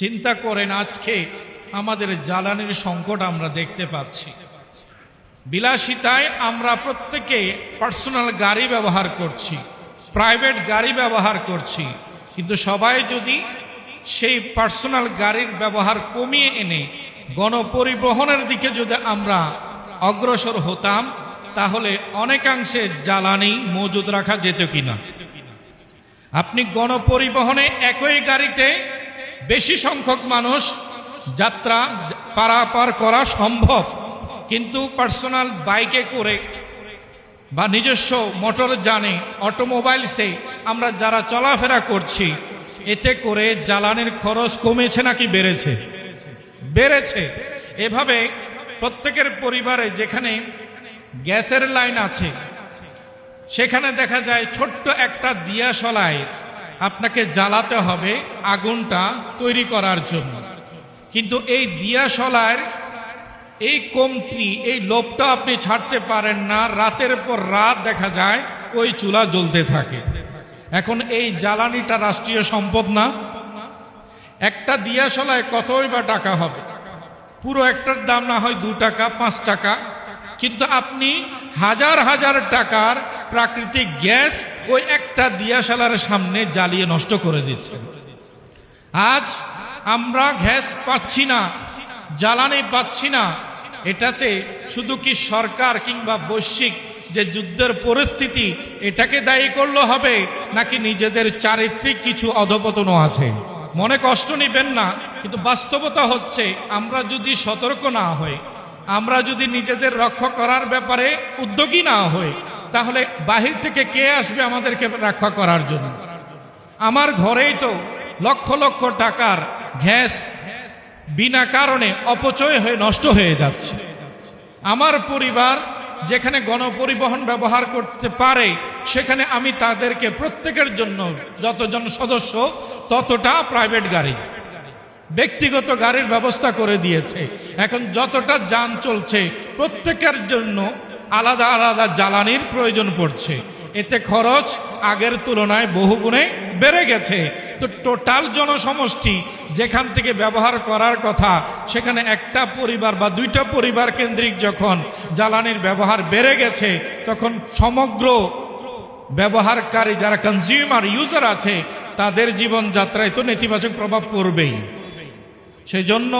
চিন্তা করেন, আজকে আমাদের জ্বালানির সংকট আমরা দেখতে পাচ্ছি। বিলাসিতায় আমরা প্রত্যেকে পার্সোনাল গাড়ি ব্যবহার করছি, প্রাইভেট গাড়ি ব্যবহার করছি, কিন্তু সবাই যদি সেই পার্সোনাল গাড়ির ব্যবহার কমিয়ে এনে গণপরিবহনের দিকে যদি আমরা অগ্রসর হতাম, তাহলে অনেকাংশে জ্বালানি মজুদ রাখা যেত কিনা। আপনি গণপরিবহনে একই গাড়িতে বেশি সংখ্যক মানুষ যাত্রা পারাপার করা সম্ভব, কিন্তু পার্সোনাল বাইকে করে বা নিজস্ব মোটর যানে অটোমোবাইলসে আমরা যারা চলাফেরা করছি, এতে করে জ্বালানির খরচ কমেছে নাকি বেড়েছে? বেড়েছে। এভাবে প্রত্যেকের পরিবারে যেখানে গ্যাসের লাইন আছে, সেখানে দেখা যায় ছোট্ট একটা দিয়াশলায় আপনাকে জ্বালাতে হবে আগুনটা তৈরি করার জন্য। কিন্তু এই দিয়াশলার এই কমতি, এই লোভটা আপনি ছাড়তে পারেন না। রাতের পর রাত দেখা যায় ওই চুলা জ্বলতে থাকে। এখন এই জ্বালানিটা রাষ্ট্রীয় সম্পদ না? একটা দিয়াশলায় কতই বা টাকা হবে? পুরো একটার দাম না হয় 2 টাকা 5 টাকা, কিন্তু আপনি হাজার হাজার টাকার প্রাকৃতিক গ্যাস ওই একটা দিয়াশালার সামনে জ্বালিয়ে নষ্ট করে দিচ্ছেন। আজ আমরা গ্যাস পাচ্ছি না, জ্বালানি পাচ্ছি না, এটাতে শুধু কি সরকার কিংবা বৈশ্বিক যে যুদ্ধের পরিস্থিতি এটাকে দায়ী করলে হবে, নাকি নিজেদের চারিত্রিক কিছু অধপতনও আছে? মনে কষ্ট নেবেন না, কিন্তু বাস্তবতা হচ্ছে আমরা যদি সতর্ক না হই, আমরা যদি নিজেদের রক্ষা করার ব্যাপারে উদ্যোগী না হই, তাহলে বাহির থেকে কে আসবে আমাদেরকে রক্ষা করার জন্য? আমার ঘরেই তো লক্ষ লক্ষ টাকার গ্যাস বিনা কারণে অপচয় হয়ে নষ্ট হয়ে যাচ্ছে। আমার পরিবার যেখানে গণপরিবহন ব্যবহার করতে পারে, সেখানে আমি তাদেরকে প্রত্যেকের জন্য যতজন সদস্য ততটা প্রাইভেট গাড়ি, ব্যক্তিগত গাড়ির ব্যবস্থা করে দিয়েছে। এখন যতটা যান চলছে প্রত্যেকের জন্য আলাদা আলাদা জ্বালানির প্রয়োজন পড়ছে। এতে খরচ আগের তুলনায় বহুগুণে বেড়ে গেছে। তো টোটাল জনসমষ্টি যেখান থেকে ব্যবহার করার কথা, সেখানে একটা পরিবার বা 2টা পরিবার কেন্দ্রিক যখন জ্বালানির ব্যবহার বেড়ে গেছে, তখন সমগ্র ব্যবহারকারী যারা কনজিউমার ইউজার আছে, তাদের জীবনযাত্রায় তো নেতিবাচক প্রভাব পড়বেই। সেই জন্য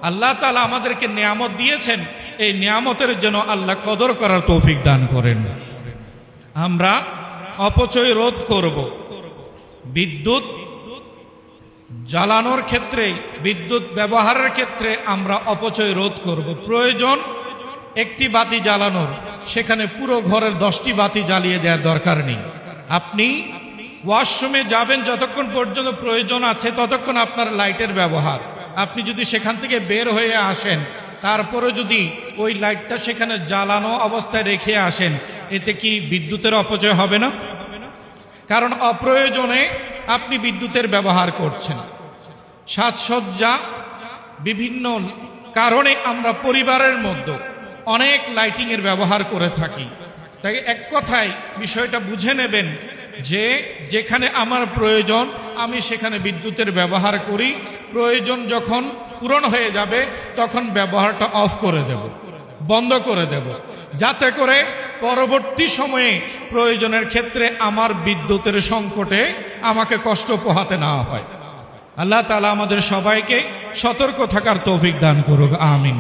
আল্লাহ তাআলা আমাদেরকে নিয়ামত দিয়েছেন, এই নিয়ামতের জন্য আল্লাহ কদর করার তৌফিক দান করেন। আমরা অপচয় রোধ করব। বিদ্যুৎ জ্বালানোর ক্ষেত্রে, বিদ্যুৎ ব্যবহারের ক্ষেত্রে আমরা অপচয় রোধ করব। প্রয়োজন একটি বাতি জ্বালানোর, সেখানে পুরো ঘরের 10টি বাতি জ্বালিয়ে দেওয়ার দরকার নেই। আপনি ওয়াশরুমে যাবেন, যতক্ষণ পর্যন্ত প্রয়োজন আছে ততক্ষণ আপনার লাইটের ব্যবহার। আপনি যদি সেখান থেকে বের হয়ে আসেন, তারপরে যদি ওই লাইটটা সেখানে জ্বালানো অবস্থায় রেখে আসেন, এতে কি বিদ্যুতের অপচয় হবে না? কারণ অপ্রয়োজনে আপনি বিদ্যুতের ব্যবহার করছেন। সাজসজ্জা, বিভিন্ন কারণে আমরা পরিবারের মধ্যে অনেক লাইটিংয়ের ব্যবহার করে থাকি। তাই এক কথায় বিষয়টা বুঝে নেবেন যে যেখানে আমার প্রয়োজন আমি সেখানে বিদ্যুতের ব্যবহার করি। প্রয়োজন যখন পূরণ হয়ে যাবে তখন ব্যবহারটা অফ করে দেব, বন্ধ করে দেব, যাতে করে পরবর্তী সময়ে প্রয়োজনের ক্ষেত্রে আমার বিদ্যুতের সংকটে আমাকে কষ্ট পোহাতে না হয়। আল্লাহ তাআলা আমাদের সবাইকে সতর্ক থাকার তৌফিক দান করুক। আমিন।